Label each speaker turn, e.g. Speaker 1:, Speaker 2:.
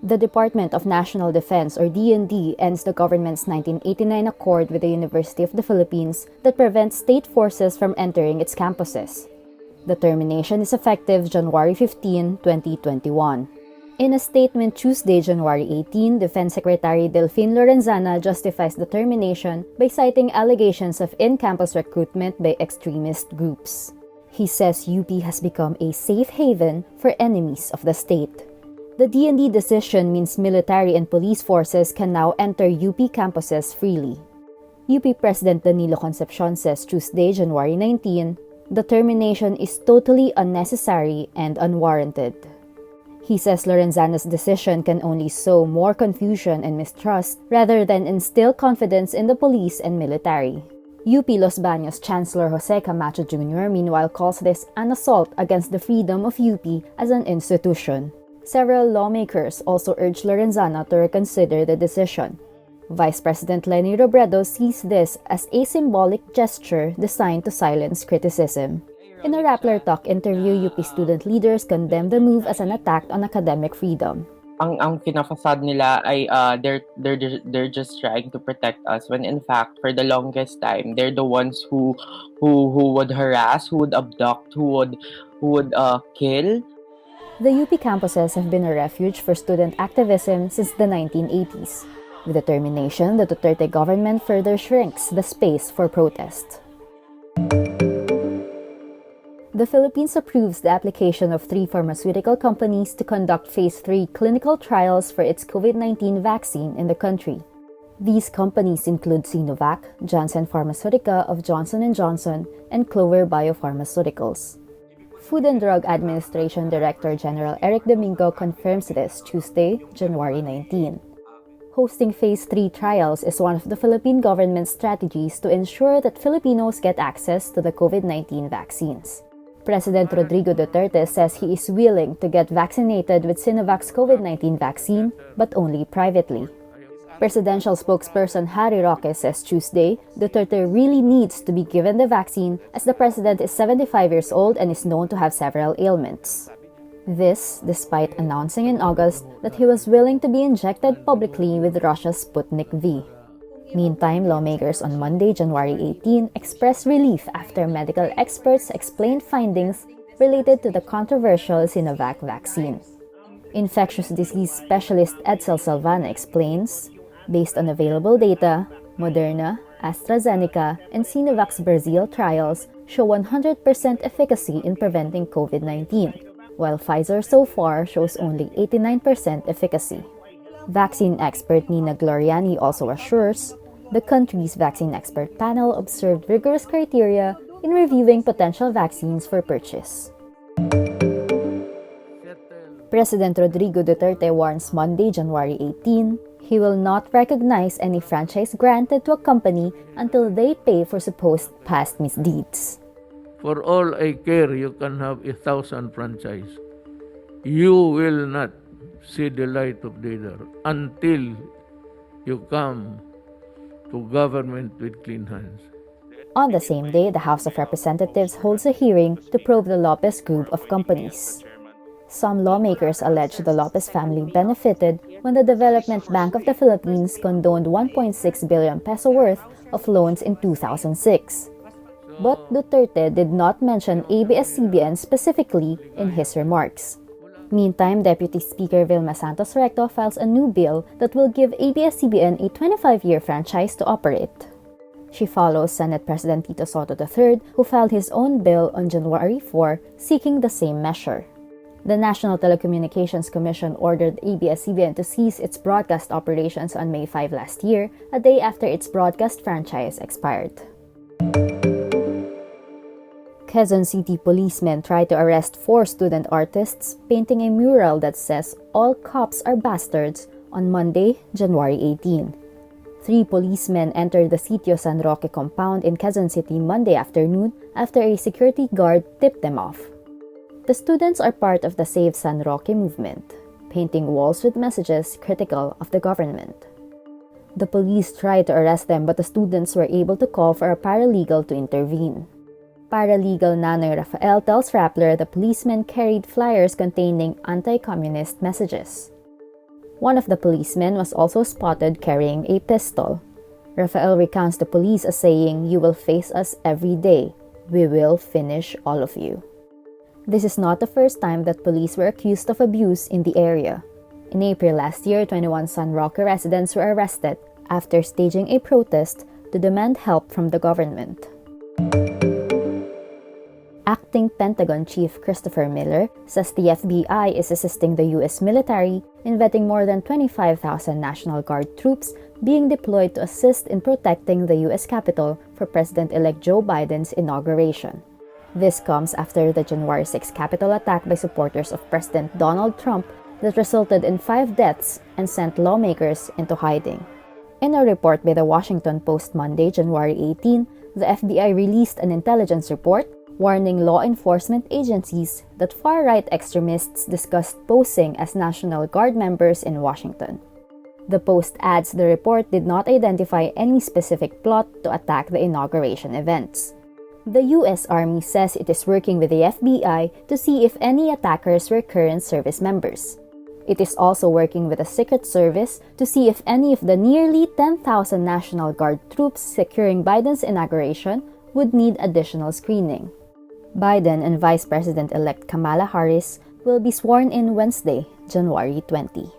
Speaker 1: The Department of National Defense, or DND, ends the government's 1989 accord with the University of the Philippines that prevents state forces from entering its campuses. The termination is effective January 15, 2021. In a statement Tuesday, January 18, Defense Secretary Delfin Lorenzana justifies the termination by citing allegations of in-campus recruitment by extremist groups. He says UP has become a safe haven for enemies of the state. The DND decision means military and police forces can now enter UP campuses freely. UP President Danilo Concepcion says Tuesday, January 19, the termination is totally unnecessary and unwarranted. He says Lorenzana's decision can only sow more confusion and mistrust rather than instill confidence in the police and military. UP Los Baños Chancellor Jose Camacho Jr. meanwhile calls this an assault against the freedom of UP as an institution. Several lawmakers also urge Lorenzana to reconsider the decision. Vice President Leni Robredo sees this as a symbolic gesture designed to silence criticism. In a Rappler Talk interview, UP student leaders condemned the move as an attack on academic freedom.
Speaker 2: Ang pinafasad nila ay they're just trying to protect us, when in fact for the longest time they're the ones who would harass, who would abduct, who would kill.
Speaker 1: The UP campuses have been a refuge for student activism since the 1980s. With the termination, the Duterte government further shrinks the space for protest. The Philippines approves the application of 3 pharmaceutical companies to conduct Phase 3 clinical trials for its COVID-19 vaccine in the country. These companies include Sinovac, Janssen Pharmaceutica of Johnson & Johnson, and Clover Biopharmaceuticals. Food and Drug Administration Director General Eric Domingo confirms this Tuesday, January 19. Hosting Phase 3 trials is one of the Philippine government's strategies to ensure that Filipinos get access to the COVID-19 vaccines. President Rodrigo Duterte says he is willing to get vaccinated with Sinovac's COVID-19 vaccine, but only privately. Presidential spokesperson Harry Roque says Tuesday, Duterte really needs to be given the vaccine as the president is 75 years old and is known to have several ailments. This, despite announcing in August that he was willing to be injected publicly with Russia's Sputnik V. Meantime, lawmakers on Monday, January 18, expressed relief after medical experts explained findings related to the controversial Sinovac vaccine. Infectious disease specialist Edsel Salvana explains, based on available data, Moderna, AstraZeneca, and Sinovac's Brazil trials show 100% efficacy in preventing COVID-19, while Pfizer so far shows only 89% efficacy. Vaccine expert Nina Gloriani also assures, the country's vaccine expert panel observed rigorous criteria in reviewing potential vaccines for purchase. President Rodrigo Duterte warns Monday, January 18, he will not recognize any franchise granted to a company until they pay for supposed past misdeeds.
Speaker 3: For all I care, you can have 1,000 franchise. You will not see the light of day there until you come to government with clean hands.
Speaker 1: On the same day, the House of Representatives holds a hearing to probe the Lopez group of companies. Some lawmakers allege the Lopez family benefited when the Development Bank of the Philippines condoned 1.6 billion peso worth of loans in 2006. But Duterte did not mention ABSCBN specifically in his remarks. Meantime, Deputy Speaker Vilma Santos Recto files a new bill that will give ABS-CBN a 25-year franchise to operate. She follows Senate President Tito Soto III, who filed his own bill on January 4, seeking the same measure. The National Telecommunications Commission ordered ABS-CBN to cease its broadcast operations on May 5 last year, a day after its broadcast franchise expired. Quezon City policemen tried to arrest 4 student artists painting a mural that says "All cops are bastards" on Monday, January 18. 3 policemen entered the Sitio San Roque compound in Quezon City Monday afternoon after a security guard tipped them off. The students are part of the Save San Roque movement, painting walls with messages critical of the government. The police tried to arrest them, but the students were able to call for a paralegal to intervene. Paralegal Nanoy Rafael tells Rappler the policemen carried flyers containing anti-communist messages. One of the policemen was also spotted carrying a pistol. Rafael recounts the police as saying, "You will face us every day. We will finish all of you." This is not the first time that police were accused of abuse in the area. In April last year, 21 San Roque residents were arrested after staging a protest to demand help from the government. Acting Pentagon Chief Christopher Miller says the FBI is assisting the U.S. military in vetting more than 25,000 National Guard troops being deployed to assist in protecting the U.S. Capitol for President-elect Joe Biden's inauguration. This comes after the January 6 Capitol attack by supporters of President Donald Trump that resulted in 5 deaths and sent lawmakers into hiding. In a report by the Washington Post Monday, January 18, the FBI released an intelligence report warning law enforcement agencies that far-right extremists discussed posing as National Guard members in Washington. The Post adds the report did not identify any specific plot to attack the inauguration events. The U.S. Army says it is working with the FBI to see if any attackers were current service members. It is also working with the Secret Service to see if any of the nearly 10,000 National Guard troops securing Biden's inauguration would need additional screening. Biden and Vice President-elect Kamala Harris will be sworn in Wednesday, January 20.